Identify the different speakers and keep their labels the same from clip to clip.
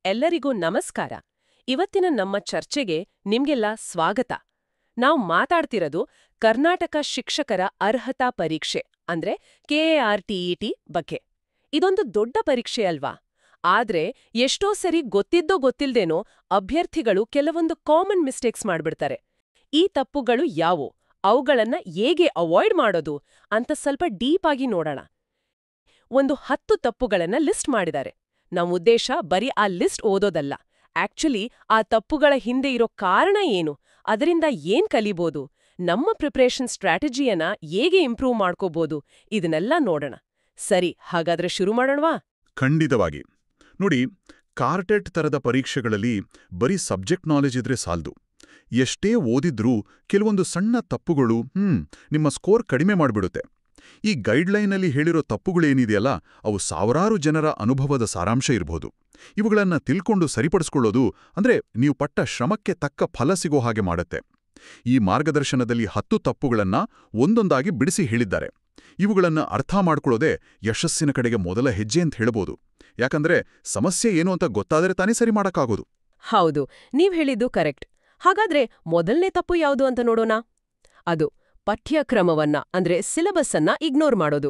Speaker 1: ಎಲ್ಲರಿಗೂ ನಮಸ್ಕಾರ. ಇವತ್ತಿನ ನಮ್ಮ ಚರ್ಚೆಗೆ ನಿಮ್ಗೆಲ್ಲ ಸ್ವಾಗತ. ನಾವು ಮಾತಾಡ್ತಿರೋದು ಕರ್ನಾಟಕ ಶಿಕ್ಷಕರ ಅರ್ಹತಾ ಪರೀಕ್ಷೆ ಅಂದ್ರೆ KARTET ಬಗ್ಗೆ. ಇದೊಂದು ದೊಡ್ಡ ಪರೀಕ್ಷೆ ಅಲ್ವಾ? ಆದ್ರೆ ಎಷ್ಟೋ ಸರಿ ಗೊತ್ತಿದ್ದೋ ಗೊತ್ತಿಲ್ದೇನೋ ಅಭ್ಯರ್ಥಿಗಳು ಕೆಲವೊಂದು ಕಾಮನ್ ಮಿಸ್ಟೇಕ್ಸ್ ಮಾಡ್ಬಿಡ್ತಾರೆ. ಈ ತಪ್ಪುಗಳು ಯಾವು, ಅವುಗಳನ್ನ ಹೇಗೆ ಅವಾಯ್ಡ್ ಮಾಡೋದು ಅಂತ ಸ್ವಲ್ಪ ಡೀಪ್ ಆಗಿ ನೋಡೋಣ. ಒಂದು 10 ತಪ್ಪುಗಳನ್ನ ಲಿಸ್ಟ್ ಮಾಡಿದ್ದಾರೆ. ನಮ್ಮ ಉದ್ದೇಶ ಬರೀ ಆ ಲಿಸ್ಟ್ ಓದೋದಲ್ಲ, ಆಕ್ಚುಲಿ ಆ ತಪ್ಪುಗಳ ಹಿಂದೆ ಇರೋ ಕಾರಣ ಏನು, ಅದರಿಂದ ಏನ್ ಕಲಿಬೋದು, ನಮ್ಮ ಪ್ರಿಪರೇಷನ್ ಸ್ಟ್ರಾಟಜಿಯನ್ನ ಹೇಗೆ ಇಂಪ್ರೂವ್ ಮಾಡ್ಕೋಬೋದು, ಇದನ್ನೆಲ್ಲ ನೋಡೋಣ. ಸರಿ, ಹಾಗಾದ್ರೆ ಶುರು ಮಾಡೋಣವಾ?
Speaker 2: ಖಂಡಿತವಾಗಿ. ನೋಡಿ, ಕಾರ್ಟೆಟ್ ತರದ ಪರೀಕ್ಷೆಗಳಲ್ಲಿ ಬರೀ ಸಬ್ಜೆಕ್ಟ್ ನಾಲೆಜ್ ಇದ್ರೆ ಸಾಲ್ದು. ಎಷ್ಟೇ ಓದಿದ್ರೂ ಕೆಲವೊಂದು ಸಣ್ಣ ತಪ್ಪುಗಳು ನಿಮ್ಮ ಸ್ಕೋರ್ ಕಡಿಮೆ ಮಾಡಿಬಿಡುತ್ತೆ. ಈ ಗೈಡ್ಲೈನಲ್ಲಿ ಹೇಳಿರೋ ತಪ್ಪುಗಳೇನಿದೆಯಲ್ಲ, ಅವು ಸಾವಿರಾರು ಜನರ ಅನುಭವದ ಸಾರಾಂಶ ಇರಬಹುದು. ಇವುಗಳನ್ನ ತಿಳ್ಕೊಂಡು ಸರಿಪಡಿಸ್ಕೊಳ್ಳೋದು ಅಂದ್ರೆ ನೀವು ಪಟ್ಟ ಶ್ರಮಕ್ಕೆ ತಕ್ಕ ಫಲ ಸಿಗೋ ಹಾಗೆ ಮಾಡುತ್ತೆ. ಈ ಮಾರ್ಗದರ್ಶನದಲ್ಲಿ 10 ತಪ್ಪುಗಳನ್ನ ಒಂದೊಂದಾಗಿ ಬಿಡಿಸಿ ಹೇಳಿದ್ದಾರೆ. ಇವುಗಳನ್ನ ಅರ್ಥ ಮಾಡ್ಕೊಳ್ಳೋದೇ ಯಶಸ್ಸಿನ ಕಡೆಗೆ ಮೊದಲ ಹೆಜ್ಜೆ ಅಂತ ಹೇಳ್ಬೋದು. ಯಾಕಂದ್ರೆ ಸಮಸ್ಯೆ ಏನು ಅಂತ ಗೊತ್ತಾದರೆ ತಾನೇ ಸರಿ ಮಾಡಕ್ಕಾಗೋದು.
Speaker 1: ಹೌದು, ನೀವ್ ಹೇಳಿದ್ದು ಕರೆಕ್ಟ್. ಹಾಗಾದ್ರೆ ಮೊದಲನೇ ತಪ್ಪು ಯಾವುದು ಅಂತ ನೋಡೋಣ. ಅದು ಪಠ್ಯಕ್ರಮವನ್ನ ಅಂದ್ರೆ ಸಿಲೆಬಸ್ ಅನ್ನ ಇಗ್ನೋರ್ ಮಾಡೋದು.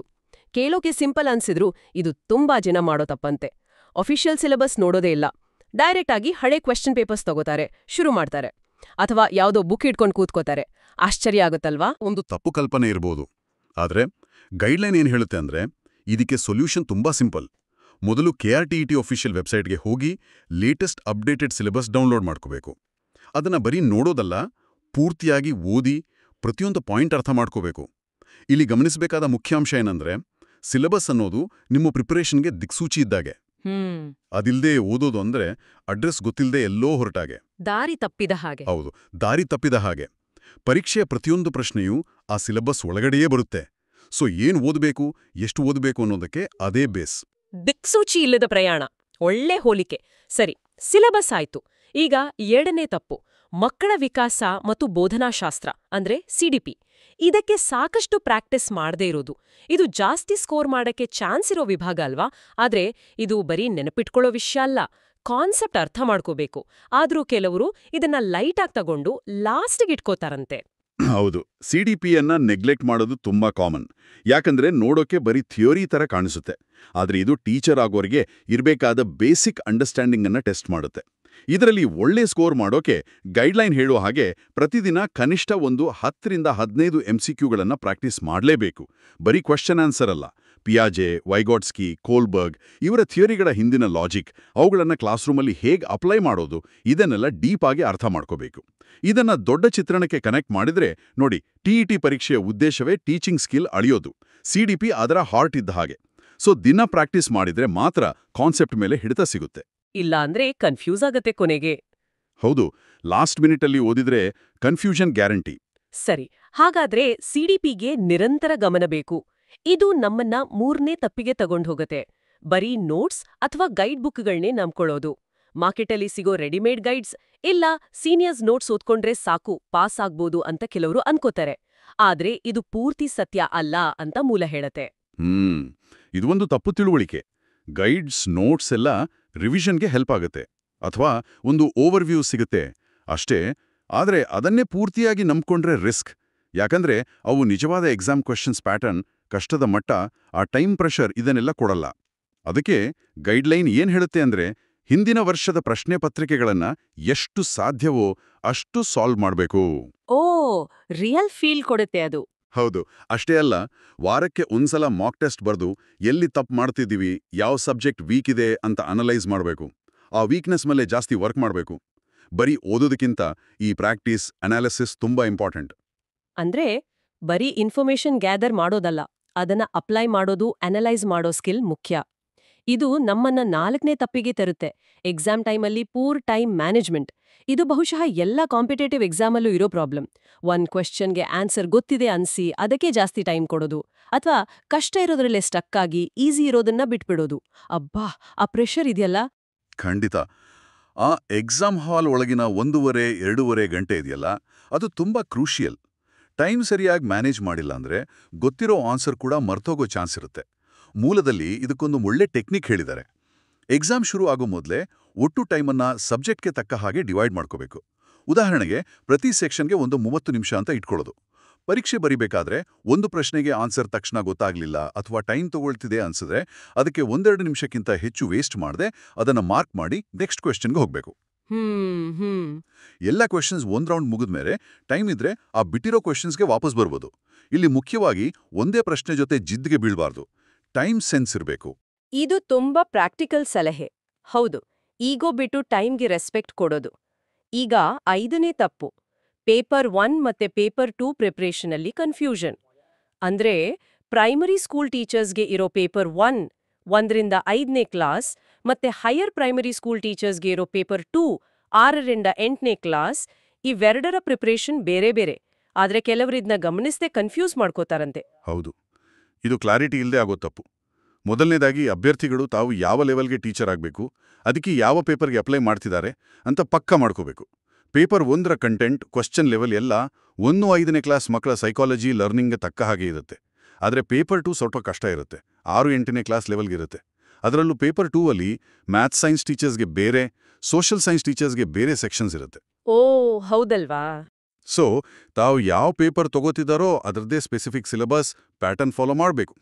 Speaker 1: ಕೇಳೋಕೆ ಸಿಂಪಲ್ ಅನ್ಸಿದ್ರು ಇದು ತುಂಬಾ ಜನ ಮಾಡೋ ತಪ್ಪಂತೆ. ಅಫಿಷಿಯಲ್ ಸಿಲೆಬಸ್ ನೋಡೋದೇ ಇಲ್ಲ, ಡೈರೆಕ್ಟ್ ಆಗಿ ಹಳೆ ಕ್ವೆಶ್ಚನ್ ಪೇಪರ್ಸ್ ತಗೋತಾರೆ, ಶುರು ಮಾಡ್ತಾರೆ. ಅಥವಾ ಯಾವುದೋ ಬುಕ್ ಇಟ್ಕೊಂಡು ಕೂತ್ಕೋತಾರೆ. ಆಶ್ಚರ್ಯ ಆಗುತ್ತಲ್ವಾ?
Speaker 2: ಒಂದು ತಪ್ಪು ಕಲ್ಪನೆ ಇರ್ಬೋದು. ಆದ್ರೆ ಗೈಡ್ಲೈನ್ ಏನ್ ಹೇಳುತ್ತೆ ಅಂದ್ರೆ ಇದಕ್ಕೆ ಸೊಲ್ಯೂಷನ್ ತುಂಬಾ ಸಿಂಪಲ್. ಮೊದಲು KRTET ಅಫಿಷಿಯಲ್ ವೆಬ್ಸೈಟ್ಗೆ ಹೋಗಿ ಲೇಟೆಸ್ಟ್ ಅಪ್ಡೇಟೆಡ್ ಸಿಲೆಬಸ್ ಡೌನ್ಲೋಡ್ ಮಾಡ್ಕೋಬೇಕು. ಅದನ್ನ ಬರೀ ನೋಡೋದಲ್ಲ, ಪೂರ್ತಿಯಾಗಿ ಓದಿ ಪ್ರತಿಯೊಂದು ಪಾಯಿಂಟ್ ಅರ್ಥ ಮಾಡ್ಕೋಬೇಕು. ಇಲ್ಲಿ ಗಮನಿಸಬೇಕಾದ ಮುಖ್ಯಾಂಶ ಏನಂದ್ರೆ, ಸಿಲೆಬಸ್ ಅನ್ನೋದು ನಿಮ್ಮ ಪ್ರಿಪರೇಷನ್ಗೆ ದಿಕ್ಸೂಚಿ ಇದ್ದಾಗೆ. ಅದಿಲ್ದೇ ಓದೋದು ಅಂದ್ರೆ ಅಡ್ರೆಸ್ ಗೊತ್ತಿಲ್ಲದೆ ಎಲ್ಲೋ ಹೊರಟಾಗೆ,
Speaker 1: ದಾರಿ ತಪ್ಪಿದ ಹಾಗೆ.
Speaker 2: ಹೌದು, ದಾರಿ ತಪ್ಪಿದ ಹಾಗೆ. ಪರೀಕ್ಷೆಯ ಪ್ರತಿಯೊಂದು ಪ್ರಶ್ನೆಯೂ ಆ ಸಿಲೆಬಸ್ ಒಳಗಡೆಯೇ ಬರುತ್ತೆ. ಸೊ ಏನ್ ಓದಬೇಕು, ಎಷ್ಟು ಓದಬೇಕು ಅನ್ನೋದಕ್ಕೆ ಅದೇ ಬೇಸ್.
Speaker 1: ದಿಕ್ಸೂಚಿ ಇಲ್ಲದ ಪ್ರಯಾಣ, ಒಳ್ಳೆ ಹೋಲಿಕೆ. ಸರಿ, ಸಿಲೆಬಸ್ ಆಯ್ತು. ಈಗ ಎರಡನೇ ತಪ್ಪು, ಮಕ್ಕಳ ವಿಕಾಸ ಮತ್ತು ಬೋಧನಾಶಾಸ್ತ್ರ ಅಂದ್ರೆ CDP. ಇದಕ್ಕೆ ಸಾಕಷ್ಟು ಪ್ರಾಕ್ಟೀಸ್ ಮಾಡದೇ ಇರೋದು. ಇದು ಜಾಸ್ತಿ ಸ್ಕೋರ್ ಮಾಡಕ್ಕೆ ಚಾನ್ಸ್ ಇರೋ ವಿಭಾಗ ಅಲ್ವಾ? ಆದ್ರೆ ಇದು ಬರೀ ನೆನಪಿಟ್ಕೊಳ್ಳೋ ವಿಷಯ ಅಲ್ಲ, ಕಾನ್ಸೆಪ್ಟ್ ಅರ್ಥ ಮಾಡ್ಕೋಬೇಕು. ಆದ್ರೂ ಕೆಲವರು ಇದನ್ನ ಲೈಟ್ ಆಗಿ ತಗೊಂಡು ಲಾಸ್ಟಿಗೆ ಇಟ್ಕೋತಾರಂತೆ.
Speaker 2: ಹೌದು, CDPಯನ್ನ ನೆಗ್ಲೆಕ್ಟ್ ಮಾಡೋದು ತುಂಬಾ ಕಾಮನ್. ಯಾಕಂದ್ರೆ ನೋಡೋಕೆ ಬರೀ ಥಿಯೋರಿ ತರ ಕಾಣಿಸುತ್ತೆ. ಆದ್ರೆ ಇದು ಟೀಚರ್ ಆಗೋರಿಗೆ ಇರಬೇಕಾದ ಬೇಸಿಕ್ ಅಂಡರ್ಸ್ಟ್ಯಾಂಡಿಂಗ್ ಅನ್ನ ಟೆಸ್ಟ್ ಮಾಡುತ್ತೆ. ಇದರಲ್ಲಿ ಒಳ್ಳೆ ಸ್ಕೋರ್ ಮಾಡೋಕೆ ಗೈಡ್ಲೈನ್ ಹೇಳೋ ಹಾಗೆ ಪ್ರತಿದಿನ ಕನಿಷ್ಠ ಒಂದು 10 ರಿಂದ 15 MCQಗಳನ್ನ ಪ್ರಾಕ್ಟೀಸ್ ಮಾಡಲೇಬೇಕು. ಬರೀ ಕ್ವೆಶ್ಚನ್ ಆನ್ಸರ್ ಅಲ್ಲ. ಪಿಯಾಜೆ, ವೈಗಾಟ್ಸ್ಕಿ, ಕೋಲ್ಬರ್ಗ್ ಇವರ ಥಿಯರಿಗಳ ಹಿಂದಿನ ಲಾಜಿಕ್, ಅವುಗಳನ್ನ ಕ್ಲಾಸ್ ರೂಮಲ್ಲಿ ಹೇಗೆ ಅಪ್ಲೈ ಮಾಡೋದು, ಇದನ್ನೆಲ್ಲ ಡೀಪ್ ಆಗಿ ಅರ್ಥ ಮಾಡ್ಕೋಬೇಕು. ಇದನ್ನ ದೊಡ್ಡ ಚಿತ್ರಣಕ್ಕೆ ಕನೆಕ್ಟ್ ಮಾಡಿದ್ರೆ ನೋಡಿ, TET ಪರೀಕ್ಷೆಯ ಉದ್ದೇಶವೇ ಟೀಚಿಂಗ್ ಸ್ಕಿಲ್ ಅಳಿಯೋದು. CDP ಅದರ ಹಾರ್ಟ್ ಇದ್ದ ಹಾಗೆ. ಸೊ ದಿನ ಪ್ರಾಕ್ಟೀಸ್ ಮಾಡಿದ್ರೆ ಮಾತ್ರ ಕಾನ್ಸೆಪ್ಟ್ ಮೇಲೆ ಹಿಡಿತ ಸಿಗುತ್ತೆ.
Speaker 1: ಇಲ್ಲ ಅಂದ್ರೆ ಕನ್ಫ್ಯೂಸ್ ಆಗತ್ತೆ ಕೊನೆಗೆ.
Speaker 2: ಹೌದು, ಲಾಸ್ಟ್ ಮಿನಿಟಲ್ಲಿ ಓದಿದ್ರೆ ಕನ್ಫ್ಯೂಷನ್ ಗ್ಯಾರಂಟಿ.
Speaker 1: ಸರಿ, ಹಾಗಾದ್ರೆ CDPಗೆ ನಿರಂತರ ಗಮನ ಬೇಕು. ಇದು ನಮ್ಮನ್ನ ಮೂರನೇ ತಪ್ಪಿಗೆ ತಗೊಂಡು ಹೋಗತ್ತೆ. ಬರೀ ನೋಟ್ಸ್ ಅಥವಾ ಗೈಡ್ ಬುಕ್ಗಳನ್ನೇ ನಂಬ್ಕೊಳ್ಳೋದು. ಮಾರ್ಕೆಟಲ್ಲಿ ಸಿಗೋ ರೆಡಿಮೇಡ್ ಗೈಡ್ಸ್ ಇಲ್ಲ ಸೀನಿಯರ್ಸ್ ನೋಟ್ಸ್ ಓದ್ಕೊಂಡ್ರೆ ಸಾಕು, ಪಾಸ್ ಆಗ್ಬೋದು ಅಂತ ಕೆಲವರು ಅನ್ಕೋತಾರೆ. ಆದ್ರೆ ಇದು ಪೂರ್ತಿ ಸತ್ಯ ಅಲ್ಲ ಅಂತ ಮೂಲ ಹೇಳತ್ತೆ.
Speaker 2: ಇದು ಒಂದು ತಪ್ಪು ತಿಳುವಳಿಕೆ. ಗೈಡ್ಸ್, ನೋಟ್ಸ್ ಎಲ್ಲ ರಿವಿಷನ್ಗೆ ಹೆಲ್ಪ್ ಆಗುತ್ತೆ ಅಥವಾ ಒಂದು ಓವರ್ವ್ಯೂ ಸಿಗುತ್ತೆ ಅಷ್ಟೇ. ಆದ್ರೆ ಅದನ್ನೇ ಪೂರ್ತಿಯಾಗಿ ನಂಬ್ಕೊಂಡ್ರೆ ರಿಸ್ಕ್. ಯಾಕಂದ್ರೆ ಅವು ನಿಜವಾದ ಎಕ್ಸಾಮ್ ಕ್ವೆಶ್ಚನ್ಸ್ ಪ್ಯಾಟರ್ನ್, ಕಷ್ಟದ ಮಟ್ಟ, ಆ ಟೈಮ್ ಪ್ರೆಷರ್ ಇದನ್ನೆಲ್ಲ ಕೊಡಲ್ಲ. ಅದಕ್ಕೆ ಗೈಡ್ಲೈನ್ ಏನ್ ಹೇಳುತ್ತೆ ಅಂದ್ರೆ, ಹಿಂದಿನ ವರ್ಷದ ಪ್ರಶ್ನೆ ಪತ್ರಿಕೆಗಳನ್ನ ಎಷ್ಟು ಸಾಧ್ಯವೋ ಅಷ್ಟು ಸಾಲ್ವ್ ಮಾಡಬೇಕು.
Speaker 1: ಓ, ರಿಯಲ್ ಫೀಲ್ ಕೊಡುತ್ತೆ ಅದು.
Speaker 2: ಹೌದು, ಅಷ್ಟೇ ಅಲ್ಲ, ವಾರಕ್ಕೆ ಒಂದ್ಸಲ ಮಾಕ್ ಟೆಸ್ಟ್ ಬರ್ದು ಎಲ್ಲಿ ತಪ್ಪು ಮಾಡ್ತಿದ್ದೀವಿ, ಯಾವ ಸಬ್ಜೆಕ್ಟ್ ವೀಕ್ ಇದೆ ಅಂತ ಅನಲೈಸ್ ಮಾಡಬೇಕು. ಆ ವೀಕ್ನೆಸ್ ಮೇಲೆ ಜಾಸ್ತಿ ವರ್ಕ್ ಮಾಡಬೇಕು. ಬರೀ ಓದೋದಕ್ಕಿಂತ ಈ ಪ್ರಾಕ್ಟೀಸ್, ಅನಾಲಿಸಿಸ್ ತುಂಬಾ ಇಂಪಾರ್ಟೆಂಟ್.
Speaker 1: ಅಂದ್ರೆ ಬರೀ ಇನ್ಫಾರ್ಮೇಶನ್ ಗ್ಯಾದರ್ ಮಾಡೋದಲ್ಲ, ಅದನ್ನ ಅಪ್ಲೈ ಮಾಡೋದು, ಅನಲೈಸ್ ಮಾಡೋ ಸ್ಕಿಲ್ ಮುಖ್ಯ. ಇದು ನಮ್ಮನ್ನ 4ನೇ ತಪ್ಪಿಗೆ ತರುತ್ತೆ, ಎಕ್ಸಾಮ್ ಟೈಮಲ್ಲಿ ಪೂರ್ ಟೈಮ್ ಮ್ಯಾನೇಜ್ಮೆಂಟ್. ಇದು ಬಹುಶಃ ಎಲ್ಲ ಕಾಂಪಿಟೇಟಿವ್ ಎಕ್ಸಾಮಲ್ಲೂ ಇರೋ ಪ್ರಾಬ್ಲಮ್. ಒಂದ್ ಕ್ವೆಶ್ಚನ್ಗೆ ಆನ್ಸರ್ ಗೊತ್ತಿದೆ ಅನ್ಸಿ ಅದಕ್ಕೆ ಜಾಸ್ತಿ ಟೈಮ್ ಕೊಡೋದು, ಅಥವಾ ಕಷ್ಟ ಇರೋದ್ರಲ್ಲೇ ಸ್ಟಕ್ ಆಗಿ ಈಸಿ ಇರೋದನ್ನ ಬಿಟ್ಬಿಡೋದು. ಅಬ್ಬಾ, ಆ ಪ್ರೆಷರ್ ಇದೆಯಲ್ಲ.
Speaker 2: ಖಂಡಿತ. ಆ ಎಕ್ಸಾಮ್ ಹಾಲ್ ಒಳಗಿನ 1.5–2 ಗಂಟೆ ಇದೆಯಲ್ಲ, ಅದು ತುಂಬಾ ಕ್ರೂಷಿಯಲ್. ಟೈಮ್ ಸರಿಯಾಗಿ ಮ್ಯಾನೇಜ್ ಮಾಡಿಲ್ಲ ಅಂದ್ರೆ ಗೊತ್ತಿರೋ ಆನ್ಸರ್ ಕೂಡ ಮರ್ತೋಗೋ ಚಾನ್ಸ್ ಇರುತ್ತೆ. ಮೂಲದಲ್ಲಿ ಇದಕ್ಕೊಂದು ಒಳ್ಳೆ ಟೆಕ್ನಿಕ್ ಹೇಳಿದ್ದಾರೆ. ಎಕ್ಸಾಮ್ ಶುರು ಆಗೋ ಮೊದಲೇ ಒಟ್ಟು ಟೈಮನ್ನ ಸಬ್ಜೆಕ್ಟ್ಗೆ ತಕ್ಕ ಹಾಗೆ ಡಿವೈಡ್ ಮಾಡ್ಕೋಬೇಕು. ಉದಾಹರಣೆಗೆ ಪ್ರತಿ ಸೆಕ್ಷನ್ಗೆ ಒಂದು 30 ನಿಮಿಷ ಅಂತ ಇಟ್ಕೊಳ್ಳೋದು. ಪರೀಕ್ಷೆ ಬರಿಬೇಕಾದ್ರೆ ಒಂದು ಪ್ರಶ್ನೆಗೆ ಆನ್ಸರ್ ತಕ್ಷಣ ಗೊತ್ತಾಗ್ಲಿಲ್ಲ ಅಥವಾ ಟೈಮ್ ತಗೊಳ್ತಿದೆ ಅನ್ಸಿದ್ರೆ ಅದಕ್ಕೆ 1-2 ನಿಮಿಷಕ್ಕಿಂತ ಹೆಚ್ಚು ವೇಸ್ಟ್ ಮಾಡದೆ ಅದನ್ನ ಮಾರ್ಕ್ ಮಾಡಿ ನೆಕ್ಸ್ಟ್ ಕ್ವೆಶ್ಚನ್ಗೆ ಹೋಗ್ಬೇಕು. ಎಲ್ಲ ಕ್ವೆಶ್ಚನ್ಸ್ ಒಂದ್ ರೌಂಡ್ ಮುಗಿದ್ಮೇಲೆ ಟೈಮ್ ಇದ್ರೆ ಆ ಬಿಟ್ಟಿರೋ ಕ್ವೆಶ್ಚನ್ಸ್ಗೆ ವಾಪಸ್ ಬರ್ಬೋದು. ಇಲ್ಲಿ ಮುಖ್ಯವಾಗಿ ಒಂದೇ ಪ್ರಶ್ನೆ ಜೊತೆ ಜಿದ್ಗೆ ಬೀಳ್ಬಾರ್ದು. ಟೈಮ್ ಸೆನ್ಸ್ ಇರಬೇಕು.
Speaker 1: ಇದು ತುಂಬಾ ಪ್ರಾಕ್ಟಿಕಲ್ ಸಲಹೆ. ಹೌದು, ಈಗೋ ಬಿಟ್ಟು ಟೈಮ್ಗೆ ರೆಸ್ಪೆಕ್ಟ್ ಕೊಡೋದು. ಈಗ 5ನೇ ತಪ್ಪು, ಪೇಪರ್ 1 ಮತ್ತೆ ಪೇಪರ್ 2 ಪ್ರಿಪ್ರೇಷನಲ್ಲಿ ಕನ್ಫ್ಯೂಷನ್. ಅಂದ್ರೆ ಪ್ರೈಮರಿ ಸ್ಕೂಲ್ ಟೀಚರ್ಸ್ಗೆ ಇರೋ ಪೇಪರ್ 1 5ನೇ ಕ್ಲಾಸ್ ಮತ್ತೆ ಹೈಯರ್ ಪ್ರೈಮರಿ ಸ್ಕೂಲ್ ಟೀಚರ್ಸ್ಗೆ ಇರೋ ಪೇಪರ್ 2 6 ಕ್ಲಾಸ್, ಇವೆರಡರ ಪ್ರಿಪ್ರೇಷನ್ ಬೇರೆ ಬೇರೆ. ಆದ್ರೆ ಕೆಲವರಿದ್ನ ಗಮನಿಸದೆ ಕನ್ಫ್ಯೂಸ್ ಮಾಡ್ಕೋತಾರಂತೆ.
Speaker 2: ಹೌದು, ಇದು ಕ್ಲಾರಿಟಿ ಇಲ್ಲದೆ ಆಗೋ ತಪ್ಪು. ಮೊದಲನೇದಾಗಿ ಅಭ್ಯರ್ಥಿಗಳು ತಾವು ಯಾವ ಲೆವೆಲ್ಗೆ ಟೀಚರ್ ಆಗಬೇಕು, ಅದಕ್ಕೆ ಯಾವ ಪೇಪರ್ಗೆ ಅಪ್ಲೈ ಮಾಡ್ತಿದ್ದಾರೆ ಅಂತ ಪಕ್ಕಾ ಮಾಡ್ಕೋಬೇಕು. ಪೇಪರ್ 1ರ ಕಂಟೆಂಟ್, ಕ್ವಶ್ಚನ್ ಲೆವೆಲ್ ಎಲ್ಲ 1-5ನೇ ಕ್ಲಾಸ್ ಮಕ್ಕಳ ಸೈಕಾಲಜಿ ಲರ್ನಿಂಗ್ಗೆ ತಕ್ಕ ಹಾಗೆ ಇರುತ್ತೆ. ಆದರೆ ಪೇಪರ್ 2 ಸ್ವಲ್ಪ ಕಷ್ಟ ಇರುತ್ತೆ, 6-8ನೇ ಕ್ಲಾಸ್ ಲೆವೆಲ್ಗಿರುತ್ತೆ. ಅದರಲ್ಲೂ ಪೇಪರ್ 2ಅಲ್ಲಿ ಮ್ಯಾಥ್ಸ್ ಸೈನ್ಸ್ ಟೀಚರ್ಸ್ಗೆ ಬೇರೆ, ಸೋಷಿಯಲ್ ಸೈನ್ಸ್ ಟೀಚರ್ಸ್ಗೆ ಬೇರೆ ಸೆಕ್ಷನ್ಸ್ ಇರುತ್ತೆ.
Speaker 1: ಓ ಹೌದಲ್ವಾ?
Speaker 2: ಸೊ ತಾವು ಯಾವ ಪೇಪರ್ ತಗೋತಿದ್ದಾರೋ ಅದರದ್ದೇ ಸ್ಪೆಸಿಫಿಕ್ ಸಿಲೆಬಸ್, ಪ್ಯಾಟರ್ನ್ ಫಾಲೋ ಮಾಡಬೇಕು.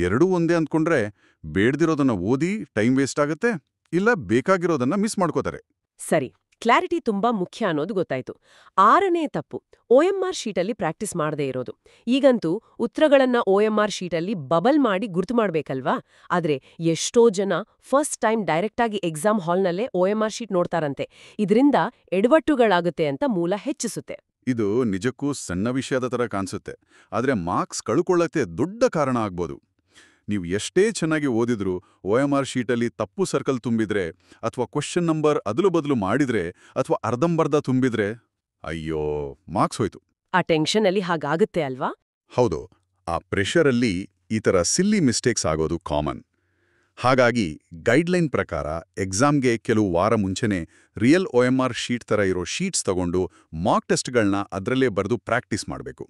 Speaker 2: ಎರಡೂ ಒಂದೇ ಅಂದ್ಕೊಂಡ್ರೆ ಬೇಡ್ದಿರೋದನ್ನ ಓದಿ ಟೈಮ್ ವೇಸ್ಟ್ ಆಗುತ್ತೆ, ಇಲ್ಲ ಬೇಕಾಗಿರೋದನ್ನ ಮಿಸ್ ಮಾಡ್ಕೋತಾರೆ.
Speaker 1: ಸರಿ, ಕ್ಲಾರಿಟಿ ತುಂಬಾ ಮುಖ್ಯ ಅನ್ನೋದು ಗೊತ್ತಾಯ್ತು. 6ನೇ ತಪ್ಪು, OMR ಶೀಟಲ್ಲಿ ಪ್ರಾಕ್ಟೀಸ್ ಮಾಡದೇ ಇರೋದು. ಈಗಂತೂ ಉತ್ತರಗಳನ್ನ OMR ಶೀಟಲ್ಲಿ ಬಬಲ್ ಮಾಡಿ ಗುರ್ತು ಮಾಡ್ಬೇಕಲ್ವಾ? ಆದ್ರೆ ಎಷ್ಟೋ ಜನ ಫಸ್ಟ್ ಟೈಮ್ ಡೈರೆಕ್ಟಾಗಿ ಎಕ್ಸಾಮ್ ಹಾಲ್ನಲ್ಲೇ OMR ಶೀಟ್ ನೋಡ್ತಾರಂತೆ. ಇದರಿಂದ ಎಡವಟ್ಟುಗಳಾಗುತ್ತೆ ಅಂತ ಮೂಲ ಹೆಚ್ಚಿಸುತ್ತೆ.
Speaker 2: ಇದು ನಿಜಕ್ಕೂ ಸಣ್ಣ ವಿಷಯದ ಥರ ಕಾಣಿಸುತ್ತೆ, ಆದರೆ ಮಾರ್ಕ್ಸ್ ಕಳ್ಕೊಳ್ಳಕ್ಕೆ ದೊಡ್ಡ ಕಾರಣ ಆಗ್ಬೋದು. ನೀವು ಎಷ್ಟೇ ಚೆನ್ನಾಗಿ ಓದಿದ್ರೂ OMR ಶೀಟಲ್ಲಿ ತಪ್ಪು ಸರ್ಕಲ್ ತುಂಬಿದ್ರೆ ಅಥವಾ ಕ್ವೆಶ್ಚನ್ ನಂಬರ್ ಅದಲು ಬದಲು ಮಾಡಿದ್ರೆ ಅಥವಾ ಅರ್ಧಂಬರ್ಧ ತುಂಬಿದ್ರೆ ಅಯ್ಯೋ, ಮಾರ್ಕ್ಸ್ ಹೋಯ್ತು.
Speaker 1: ಆ ಟೆನ್ಷನಲ್ಲಿ ಹಾಗಾಗುತ್ತೆ ಅಲ್ವಾ?
Speaker 2: ಹೌದು, ಆ ಪ್ರೆಷರಲ್ಲಿ ಈ ಥರ ಸಿಲ್ಲಿ ಮಿಸ್ಟೇಕ್ಸ್ ಆಗೋದು ಕಾಮನ್. ಹಾಗಾಗಿ ಗೈಡ್ಲೈನ್ ಪ್ರಕಾರ ಎಕ್ಸಾಮ್ಗೆ ಕೆಲವು ವಾರ ಮುಂಚೆನೇ ರಿಯಲ್ OMR ಶೀಟ್ ಥರ ಇರೋ ಶೀಟ್ಸ್ ತಗೊಂಡು ಮಾಕ್ ಟೆಸ್ಟ್ಗಳನ್ನ ಅದರಲ್ಲೇ ಬರೆದು ಪ್ರಾಕ್ಟೀಸ್ ಮಾಡಬೇಕು.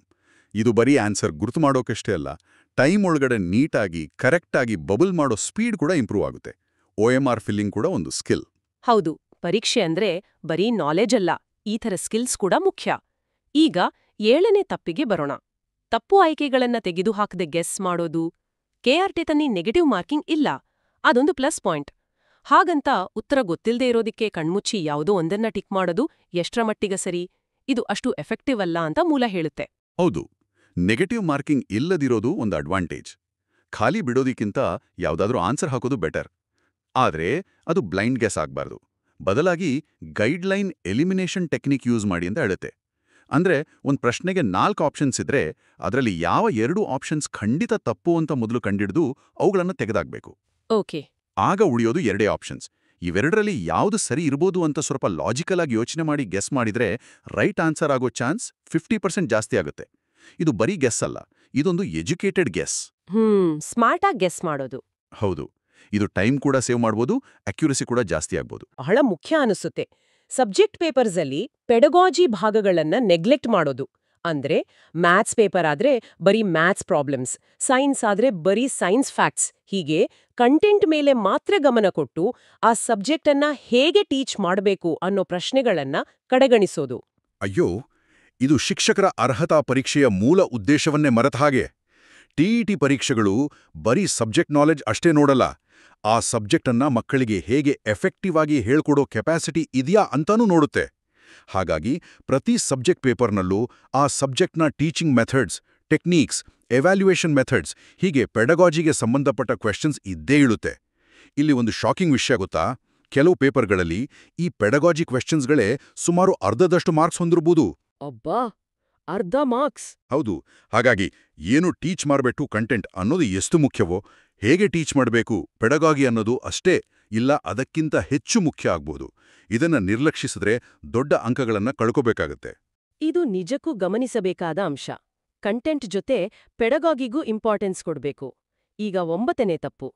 Speaker 2: ಇದು ಬರೀ ಆನ್ಸರ್ ಗುರ್ತು ಮಾಡೋಕಷ್ಟೇ ಅಲ್ಲ, ಟೈಮ್ ಒಳಗಡೆ ನೀಟಾಗಿ ಕರೆಕ್ಟಾಗಿ ಬಬಲ್ ಮಾಡೋ ಸ್ಪೀಡ್ ಕೂಡ ಇಂಪ್ರೂವ್ ಆಗುತ್ತೆ. OMR ಫಿಲ್ಲಿಂಗ್ ಕೂಡ ಒಂದು ಸ್ಕಿಲ್.
Speaker 1: ಹೌದು, ಪರೀಕ್ಷೆ ಅಂದ್ರೆ ಬರೀ ನಾಲೆಜ್ ಅಲ್ಲ, ಈ ಥರ ಸ್ಕಿಲ್ಸ್ ಕೂಡ ಮುಖ್ಯ. ಈಗ 7ನೇ ತಪ್ಪಿಗೆ ಬರೋಣ. ತಪ್ಪು ಆಯ್ಕೆಗಳನ್ನ ತೆಗೆದುಹಾಕದೆ ಗೆಸ್ ಮಾಡೋದು. KRT ತನ್ನಿ ನೆಗೆಟಿವ್ ಮಾರ್ಕಿಂಗ್ ಇಲ್ಲ, ಅದೊಂದು ಪ್ಲಸ್ ಪಾಯಿಂಟ್. ಹಾಗಂತ ಉತ್ತರ ಗೊತ್ತಿಲ್ಲದೆ ಇರೋದಿಕ್ಕೆ ಕಣ್ಮುಚ್ಚಿ ಯಾವುದೋ ಒಂದನ್ನ ಟಿಕ್ ಮಾಡೋದು ಎಷ್ಟರ ಮಟ್ಟಿಗೆ ಸರಿ, ಇದು ಅಷ್ಟು ಎಫೆಕ್ಟಿವ್ ಅಲ್ಲ ಅಂತ ಮೂಲ ಹೇಳುತ್ತೆ.
Speaker 2: ಹೌದು, ನೆಗೆಟಿವ್ ಮಾರ್ಕಿಂಗ್ ಇಲ್ಲದಿರೋದು ಒಂದು ಅಡ್ವಾಂಟೇಜ್. ಖಾಲಿ ಬಿಡೋದಕ್ಕಿಂತ ಯಾವುದಾದ್ರೂ ಆನ್ಸರ್ ಹಾಕೋದು ಬೆಟರ್. ಆದರೆ ಅದು ಬ್ಲೈಂಡ್ ಗೆಸ್ ಆಗಬಾರ್ದು. ಬದಲಾಗಿ ಗೈಡ್ಲೈನ್ ಎಲಿಮಿನೇಷನ್ ಟೆಕ್ನಿಕ್ ಯೂಸ್ ಮಾಡಿ ಅಂತ ಹೇಳುತ್ತೆ. ಅಂದ್ರೆ ಒಂದು ಪ್ರಶ್ನೆಗೆ 4 ಆಪ್ಷನ್ಸ್ ಇದ್ರೆ ಅದರಲ್ಲಿ ಯಾವ 2 ಆಪ್ಷನ್ಸ್ ಖಂಡಿತ ತಪ್ಪು ಅಂತ ಮೊದಲು ಕಂಡಿಡಿದು ಅವುಗಳನ್ನು ತೆಗೆದಾಕ್ಬೇಕು.
Speaker 1: ಓಕೆ.
Speaker 2: ಆಗ ಉಳಿಯೋದು 2 ಆಪ್ಷನ್ಸ್. ಇವೆರಡರಲ್ಲಿ ಯಾವುದು ಸರಿ ಇರ್ಬೋದು ಅಂತ ಸ್ವಲ್ಪ ಲಾಜಿಕಲ್ ಆಗಿ ಯೋಚನೆ ಮಾಡಿ ಗೆಸ್ ಮಾಡಿದ್ರೆ ರೈಟ್ ಆನ್ಸರ್ ಆಗೋ ಚಾನ್ಸ್ 50% ಜಾಸ್ತಿ ಆಗುತ್ತೆ. ಇದು ಬರೀ ಗೆಸ್ ಅಲ್ಲ, ಇದೊಂದು ಎಜುಕೇಟೆಡ್ ಗೆಸ್.
Speaker 1: ಸ್ಮಾರ್ಟ್ ಆಗಿ ಗೆಸ್ ಮಾಡೋದು.
Speaker 2: ಹೌದು, ಇದು ಟೈಮ್ ಕೂಡ ಸೇವ್ ಮಾಡ್ಬೋದು, ಅಕ್ಯುರಸಿ ಕೂಡ ಜಾಸ್ತಿ ಆಗ್ಬೋದು.
Speaker 1: ಬಹಳ ಮುಖ್ಯ ಅನಿಸುತ್ತೆ. ಸಬ್ಜೆಕ್ಟ್ ಪೇಪರ್ಸ್ ಅಲ್ಲಿ ಪೆಡಗಾಜಿ ಭಾಗಗಳನ್ನ ನೆಗ್ಲೆಕ್ಟ್ ಮಾಡೋದು. ಅಂದ್ರೆ ಮ್ಯಾಥ್ಸ್ ಪೇಪರ್ ಆದ್ರೆ ಬರೀ ಮ್ಯಾಥ್ಸ್ ಪ್ರಾಬ್ಲಮ್ಸ್, ಸೈನ್ಸ್ ಆದ್ರೆ ಬರೀ ಸೈನ್ಸ್ ಫ್ಯಾಕ್ಟ್ಸ್, ಹೀಗೆ ಕಂಟೆಂಟ್ ಮೇಲೆ ಮಾತ್ರ ಗಮನ ಕೊಟ್ಟು ಆ ಸಬ್ಜೆಕ್ಟ್ ಅನ್ನ ಹೇಗೆ ಟೀಚ್ ಮಾಡಬೇಕು ಅನ್ನೋ ಪ್ರಶ್ನೆಗಳನ್ನ ಕಡೆಗಣಿಸೋದು.
Speaker 2: ಅಯ್ಯೋ, ಇದು ಶಿಕ್ಷಕರ ಅರ್ಹತಾ ಪರೀಕ್ಷೆಯ ಮೂಲ ಉದ್ದೇಶವನ್ನೇ ಮರೆತ ಹಾಗೆ. TET ಪರೀಕ್ಷೆಗಳು ಬರೀ ಸಬ್ಜೆಕ್ಟ್ ನಾಲೆಜ್ ಅಷ್ಟೇ ನೋಡಲ್ಲ, ಆ ಸಬ್ಜೆಕ್ಟ್ ಅನ್ನ ಮಕ್ಕಳಿಗೆ ಹೇಗೆ ಎಫೆಕ್ಟಿವ್ ಆಗಿ ಹೇಳ್ಕೊಡೋ ಕೆಪಾಸಿಟಿ ಇದೆಯಾ ಅಂತಾನೂ ನೋಡುತ್ತೆ. ಹಾಗಾಗಿ ಪ್ರತಿ ಸಬ್ಜೆಕ್ಟ್ ಪೇಪರ್ನಲ್ಲೂ ಆ ಸಬ್ಜೆಕ್ಟ್ನ teaching methods, techniques, evaluation methods, ಹೀಗೆ ಪೆಡಗಾಜಿಗೆ ಸಂಬಂಧಪಟ್ಟ ಕ್ವೆಶ್ಚನ್ಸ್ ಇದ್ದೇ ಇಳುತ್ತೆ. ಇಲ್ಲಿ ಒಂದು ಶಾಕಿಂಗ್ ವಿಷಯ ಗೊತ್ತಾ? ಕೆಲವು ಪೇಪರ್ಗಳಲ್ಲಿ ಈ ಪೆಡಗಾಜಿ ಕ್ವೆಶ್ಚನ್ಸ್ಗಳೇ ಸುಮಾರು ಅರ್ಧದಷ್ಟು ಮಾರ್ಕ್ಸ್ ಹೊಂದಿರಬಹುದು.
Speaker 1: ಅಬ್ಬಾ, ಅರ್ಧ ಮಾರ್ಕ್ಸ್!
Speaker 2: ಹೌದು. ಹಾಗಾಗಿ ಏನು ಟೀಚ್ ಮಾಡಬೇಕು ಕಂಟೆಂಟ್ ಅನ್ನೋದು ಎಷ್ಟು ಮುಖ್ಯವೋ, ಹೇಗೆ ಟೀಚ್ ಮಾಡಬೇಕು ಪೆಡಗಾಗಿ ಅನ್ನೋದು ಅಷ್ಟೇ, ಇಲ್ಲ ಅದಕ್ಕಿಂತ ಹೆಚ್ಚು ಮುಖ್ಯ ಆಗ್ಬೋದು. ಇದನ್ನ ನಿರ್ಲಕ್ಷಿಸಿದ್ರೆ ದೊಡ್ಡ ಅಂಕಗಳನ್ನ ಕಳ್ಕೋಬೇಕಾಗತ್ತೆ.
Speaker 1: ಇದು ನಿಜಕ್ಕೂ ಗಮನಿಸಬೇಕಾದ ಅಂಶ. ಕಂಟೆಂಟ್ ಜೊತೆ ಪೆಡಗಾಗಿಗೂ ಇಂಪಾರ್ಟೆನ್ಸ್ ಕೊಡ್ಬೇಕು. ಈಗ 9ನೇ ತಪ್ಪು,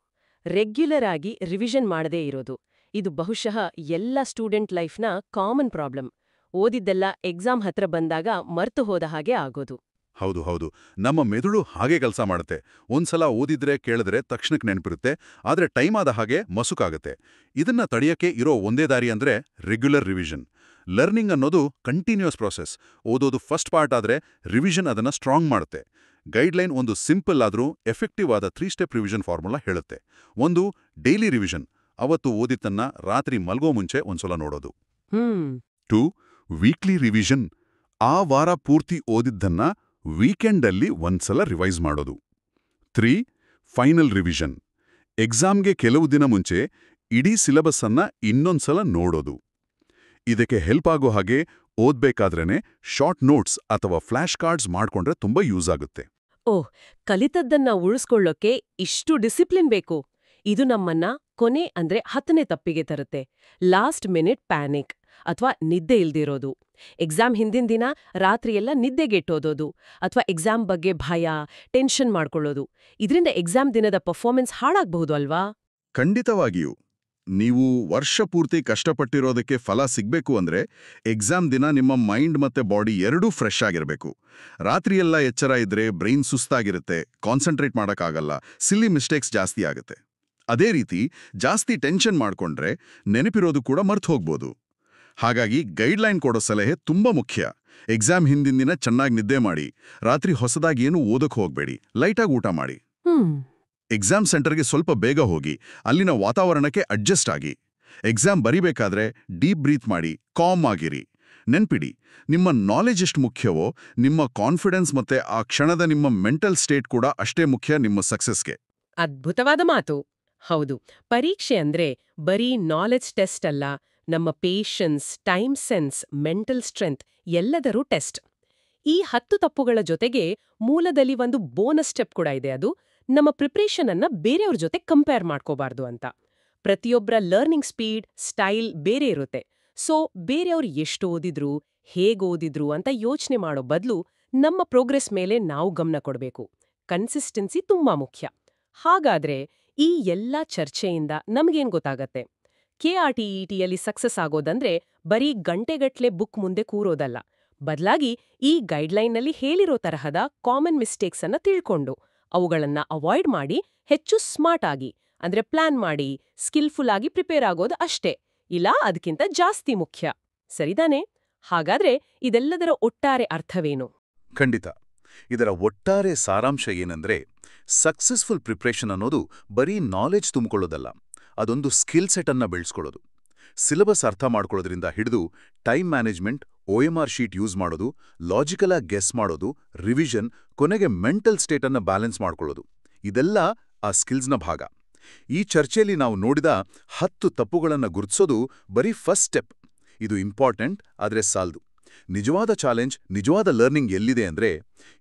Speaker 1: ರೆಗ್ಯುಲರ್ ಆಗಿ ರಿವಿಷನ್ ಮಾಡದೇ ಇರೋದು. ಇದು ಬಹುಶಃ ಎಲ್ಲ ಸ್ಟೂಡೆಂಟ್ ಲೈಫ್ನ ಕಾಮನ್ ಪ್ರಾಬ್ಲಮ್. ಓದಿದ್ದೆಲ್ಲ ಎಕ್ಸಾಮ್ ಹತ್ರ ಬಂದಾಗ ಮರ್ತು ಹೋದ ಹಾಗೆ ಆಗೋದು.
Speaker 2: ಹೌದು ಹೌದು, ನಮ್ಮ ಮೆದುಳು ಹಾಗೆ ಕೆಲಸ ಮಾಡುತ್ತೆ. ಒಂದ್ಸಲ ಓದಿದ್ರೆ ಕೇಳಿದ್ರೆ ತಕ್ಷಣಕ್ಕೆ ನೆನಪಿರುತ್ತೆ, ಆದ್ರೆ ಟೈಮ್ ಆದ ಹಾಗೆ ಮಸುಕಾಗುತ್ತೆ. ಇದನ್ನ ತಡೆಯಕ್ಕೆ ಇರೋ ಒಂದೇ ದಾರಿ ಅಂದ್ರೆ ರೆಗ್ಯುಲರ್ ರಿವಿಷನ್. ಲರ್ನಿಂಗ್ ಅನ್ನೋದು ಕಂಟಿನ್ಯೂಸ್ ಪ್ರಾಸೆಸ್. ಓದೋದು ಫಸ್ಟ್ ಪಾರ್ಟ್ ಆದ್ರೆ ರಿವಿಷನ್ ಅದನ್ನ ಸ್ಟ್ರಾಂಗ್ ಮಾಡುತ್ತೆ. ಗೈಡ್ಲೈನ್ ಒಂದು ಸಿಂಪಲ್ ಆದ್ರೂ ಎಫೆಕ್ಟಿವ್ ಆದ 3 ಸ್ಟೆಪ್ ರಿವಿಷನ್ ಫಾರ್ಮುಲಾ ಹೇಳುತ್ತೆ. ಒಂದು, ಡೈಲಿ ರಿವಿಷನ್, ಅವತ್ತು ಓದಿದ್ದನ್ನ ರಾತ್ರಿ ಮಲ್ಗೋ ಮುಂಚೆ ಒಂದ್ಸಲ ನೋಡೋದು. 2, ವೀಕ್ಲಿ ರಿವಿಷನ್, ಆ ವಾರ ಪೂರ್ತಿ ಓದಿದ್ದನ್ನ ವೀಕೆಂಡಲ್ಲಿ ಒಂದ್ಸಲ ರಿವೈಸ್ ಮಾಡೋದು. 3, ಫೈನಲ್ ರಿವಿಷನ್, ಎಕ್ಸಾಮ್ಗೆ ಕೆಲವು ದಿನ ಮುಂಚೆ ಇಡೀ ಸಿಲೆಬಸ್ ಅನ್ನ ಇನ್ನೊಂದ್ಸಲ ನೋಡೋದು. ಇದಕ್ಕೆ ಹೆಲ್ಪ್ ಆಗೋ ಹಾಗೆ ಓದ್ಬೇಕಾದ್ರೇನೆ ಶಾರ್ಟ್ ನೋಟ್ಸ್ ಅಥವಾ ಫ್ಲಾಶ್ ಕಾರ್ಡ್ಸ್ ಮಾಡ್ಕೊಂಡ್ರೆ ತುಂಬಾ ಯೂಸ್ ಆಗುತ್ತೆ.
Speaker 1: ಓಹ್, ಕಲಿತದ್ದನ್ನ ಉಳಿಸ್ಕೊಳ್ಳೋಕೆ ಇಷ್ಟು ಡಿಸಿಪ್ಲಿನ್ ಬೇಕು. ಇದು ನಮ್ಮನ್ನ ಕೊನೆ ಅಂದ್ರೆ 10ನೇ ತಪ್ಪಿಗೆ ತರುತ್ತೆ. ಲಾಸ್ಟ್ ಮಿನಿಟ್ ಪ್ಯಾನಿಕ್ ಅಥವಾ ನಿದ್ದೆ ಇಲ್ದಿರೋದು, ಎಕ್ಸಾಮ್ ಹಿಂದಿನ ದಿನ ರಾತ್ರಿಯೆಲ್ಲ ನಿದ್ದೆಗೆಟ್ಟೋದೋದು, ಅಥವಾ ಎಕ್ಸಾಮ್ ಬಗ್ಗೆ ಭಯ, ಟೆನ್ಷನ್ ಮಾಡ್ಕೊಳ್ಳೋದು. ಇದರಿಂದ ಎಕ್ಸಾಮ್ ದಿನದ ಪರ್ಫಾರ್ಮೆನ್ಸ್ ಹಾಳಾಗಬಹುದು ಅಲ್ವಾ?
Speaker 2: ಖಂಡಿತವಾಗಿಯೂ. ನೀವು ವರ್ಷ ಪೂರ್ತಿ ಕಷ್ಟಪಟ್ಟಿರೋದಕ್ಕೆ ಫಲ ಸಿಗ್ಬೇಕು ಅಂದ್ರೆ ಎಕ್ಸಾಮ್ ದಿನ ನಿಮ್ಮ ಮೈಂಡ್ ಮತ್ತೆ ಬಾಡಿ ಎರಡೂ ಫ್ರೆಶ್ ಆಗಿರಬೇಕು. ರಾತ್ರಿಯೆಲ್ಲ ಎಚ್ಚರ ಇದ್ರೆ ಬ್ರೈನ್ ಸುಸ್ತಾಗಿರುತ್ತೆ, ಕಾನ್ಸಂಟ್ರೇಟ್ ಮಾಡೋಕ್ಕಾಗಲ್ಲ, ಸಿಲ್ಲಿ ಮಿಸ್ಟೇಕ್ಸ್ ಜಾಸ್ತಿ ಆಗುತ್ತೆ. ಅದೇ ರೀತಿ ಜಾಸ್ತಿ ಟೆನ್ಷನ್ ಮಾಡ್ಕೊಂಡ್ರೆ ನೆನಪಿರೋದು ಕೂಡ ಮರ್ತು ಹೋಗ್ಬೋದು. ಹಾಗಾಗಿ ಗೈಡ್ಲೈನ್ ಕೊಡೋ ಸಲಹೆ ತುಂಬಾ ಮುಖ್ಯ. ಎಕ್ಸಾಮ್ ಹಿಂದಿನ ದಿನ ಚೆನ್ನಾಗಿ ನಿದ್ದೆ ಮಾಡಿ, ರಾತ್ರಿ ಹೊಸದಾಗಿ ಏನು ಓದಕ್ಕೆ ಹೋಗ್ಬೇಡಿ, ಲೈಟಾಗಿ ಊಟ ಮಾಡಿ. ಎಕ್ಸಾಮ್ ಸೆಂಟರ್ಗೆ ಸ್ವಲ್ಪ ಬೇಗ ಹೋಗಿ, ಅಲ್ಲಿನ ವಾತಾವರಣಕ್ಕೆ ಅಡ್ಜಸ್ಟ್ ಆಗಿ. ಎಕ್ಸಾಮ್ ಬರಿಬೇಕಾದ್ರೆ ಡೀಪ್ ಬ್ರೀತ್ ಮಾಡಿ, ಕಾಮ್ ಆಗಿರಿ. ನೆನ್ಪಿಡಿ, ನಿಮ್ಮ ನಾಲೆಜ್ ಎಷ್ಟು ಮುಖ್ಯವೋ ನಿಮ್ಮ ಕಾನ್ಫಿಡೆನ್ಸ್ ಮತ್ತೆ ಆ ಕ್ಷಣದ ನಿಮ್ಮ ಮೆಂಟಲ್ ಸ್ಟೇಟ್ ಕೂಡ ಅಷ್ಟೇ ಮುಖ್ಯ ನಿಮ್ಮ ಸಕ್ಸಸ್ಗೆ.
Speaker 1: ಅದ್ಭುತವಾದ ಮಾತು. ಹೌದು, ಪರೀಕ್ಷೆ ಅಂದ್ರೆ ಬರೀ ನಾಲೆಜ್ ಟೆಸ್ಟ್ ಅಲ್ಲ, ನಮ್ಮ patience, time sense, mental strength ಎಲ್ಲದರೂ ಟೆಸ್ಟ್. ಈ 10 ತಪ್ಪುಗಳ ಜೊತೆಗೆ ಮೂಲದಲ್ಲಿ ಒಂದು ಬೋನಸ್ ಸ್ಟೆಪ್ ಕೂಡ ಇದೆ. ಅದು ನಮ್ಮ ಪ್ರಿಪ್ರೇಷನ್ ಅನ್ನ ಬೇರೆಯವ್ರ ಜೊತೆ ಕಂಪೇರ್ ಮಾಡ್ಕೋಬಾರ್ದು ಅಂತ. ಪ್ರತಿಯೊಬ್ಬರ ಲರ್ನಿಂಗ್ ಸ್ಪೀಡ್, ಸ್ಟೈಲ್ ಬೇರೆ ಇರುತ್ತೆ. ಸೊ ಬೇರೆಯವ್ರು ಎಷ್ಟು ಓದಿದ್ರು, ಹೇಗೆ ಓದಿದ್ರು ಅಂತ ಯೋಚನೆ ಮಾಡೋ ಬದಲು ನಮ್ಮ ಪ್ರೋಗ್ರೆಸ್ ಮೇಲೆ ನಾವು ಗಮನ ಕೊಡಬೇಕು. ಕನ್ಸಿಸ್ಟೆನ್ಸಿ ತುಂಬಾ ಮುಖ್ಯ. ಹಾಗಾದ್ರೆ ಈ ಎಲ್ಲ ಚರ್ಚೆಯಿಂದ ನಮಗೇನ್ ಗೊತ್ತಾಗತ್ತೆ? KRTETಯಲ್ಲಿ ಸಕ್ಸಸ್ ಆಗೋದಂದ್ರೆ ಬರೀ ಗಂಟೆಗಟ್ಲೆ ಬುಕ್ ಮುಂದೆ ಕೂರೋದಲ್ಲ. ಬದಲಾಗಿ ಈ ಗೈಡ್ಲೈನ್ನಲ್ಲಿ ಹೇಳಿರೋ ತರಹದ ಕಾಮನ್ ಮಿಸ್ಟೇಕ್ಸ್ ಅನ್ನ ತಿಳ್ಕೊಂಡು ಅವುಗಳನ್ನ ಅವಾಯ್ಡ್ ಮಾಡಿ ಹೆಚ್ಚು ಸ್ಮಾರ್ಟ್ ಆಗಿ, ಅಂದ್ರೆ ಪ್ಲಾನ್ ಮಾಡಿ, ಸ್ಕಿಲ್ಫುಲ್ ಆಗಿ ಪ್ರಿಪೇರ್ ಆಗೋದು ಅಷ್ಟೇ, ಇಲ್ಲ ಅದಕ್ಕಿಂತ ಜಾಸ್ತಿ ಮುಖ್ಯ. ಸರಿದಾನೆ? ಹಾಗಾದ್ರೆ ಇದೆಲ್ಲದರ ಒಟ್ಟಾರೆ ಅರ್ಥವೇನು?
Speaker 3: ಖಂಡಿತ. ಇದರ ಒಟ್ಟಾರೆ ಸಾರಾಂಶ ಏನಂದ್ರೆ, ಸಕ್ಸಸ್ಫುಲ್ ಪ್ರಿಪ್ರೇಷನ್ ಅನ್ನೋದು ಬರೀ ನಾಲೆಜ್ ತುಂಬಿಕೊಳ್ಳೋದಲ್ಲ, ಅದೊಂದು ಸ್ಕಿಲ್ ಸೆಟ್ ಅನ್ನ ಬೆಳೆಸ್ಕೊಳ್ಳೋದು. ಸಿಲೆಬಸ್ ಅರ್ಥ ಮಾಡ್ಕೊಳ್ಳೋದ್ರಿಂದ ಹಿಡಿದು time management, OMR sheet use ಮಾಡೋದು, ಲಾಜಿಕಲ್ ಆಗಿ ಗೆಸ್ ಮಾಡೋದು, ರಿವಿಷನ್, ಕೊನೆಗೆ ಮೆಂಟಲ್ ಸ್ಟೇಟ್ ಅನ್ನ ಬ್ಯಾಲೆನ್ಸ್ ಮಾಡ್ಕೊಳ್ಳೋದು, ಇದೆಲ್ಲ ಆ ಸ್ಕಿಲ್ಸ್ನ ಭಾಗ. ಈ ಚರ್ಚೆಯಲ್ಲಿ ನಾವು ನೋಡಿದ 10 ತಪ್ಪುಗಳನ್ನ ಗುರುತಿಸೋದು ಬರೀ ಫಸ್ಟ್ ಸ್ಟೆಪ್. ಇದು ಇಂಪಾರ್ಟೆಂಟ್, ಆದ್ರೆ ಸಾಲ್ದು. ನಿಜವಾದ ಚಾಲೆಂಜ್, ನಿಜವಾದ ಲರ್ನಿಂಗ್ ಎಲ್ಲಿದೆ ಅಂದ್ರೆ,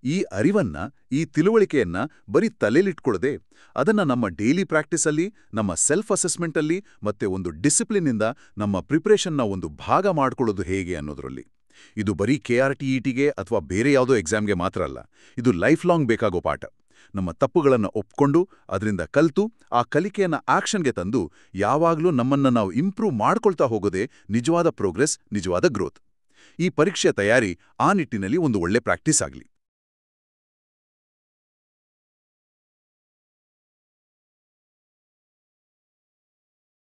Speaker 3: ಈ ಅರಿವನ್ನ, ಈ ತಿಳುವಳಿಕೆಯನ್ನ ಬರೀ ತಲೆಲಿಟ್ಕೊಳ್ಳದೆ ಅದನ್ನ ನಮ್ಮ ಡೈಲಿ ಪ್ರಾಕ್ಟೀಸಲ್ಲಿ, ನಮ್ಮ ಸೆಲ್ಫ್ ಅಸೆಸ್ಮೆಂಟಲ್ಲಿ ಮತ್ತೆ ಒಂದು ಡಿಸಿಪ್ಲಿನ್ನಿಂದ ನಮ್ಮ ಪ್ರಿಪ್ರೇಷನ್ನ ಒಂದು ಭಾಗ ಮಾಡ್ಕೊಳ್ಳೋದು ಹೇಗೆ ಅನ್ನೋದ್ರಲ್ಲಿ. ಇದು ಬರೀ KRTETಗೆ ಅಥವಾ ಬೇರೆ ಯಾವುದೋ ಎಕ್ಸಾಮ್ಗೆ ಮಾತ್ರ ಅಲ್ಲ, ಇದು ಲೈಫ್ ಲಾಂಗ್ ಬೇಕಾಗೋ ಪಾಠ. ನಮ್ಮ ತಪ್ಪುಗಳನ್ನು ಒಪ್ಕೊಂಡು ಅದರಿಂದ ಕಲ್ತು ಆ ಕಲಿಕೆಯನ್ನ ಆಕ್ಷನ್ಗೆ ತಂದು ಯಾವಾಗಲೂ ನಮ್ಮನ್ನ ನಾವು ಇಂಪ್ರೂವ್ ಮಾಡ್ಕೊಳ್ತಾ ಹೋಗೋದೇ ನಿಜವಾದ ಪ್ರೋಗ್ರೆಸ್, ನಿಜವಾದ ಗ್ರೋತ್. ಈ ಪರೀಕ್ಷೆ ತಯಾರಿ ಆ ನಿಟ್ಟಿನಲ್ಲಿ ಒಂದು ಒಳ್ಳೆ ಪ್ರಾಕ್ಟೀಸ್ ಆಗಲಿ.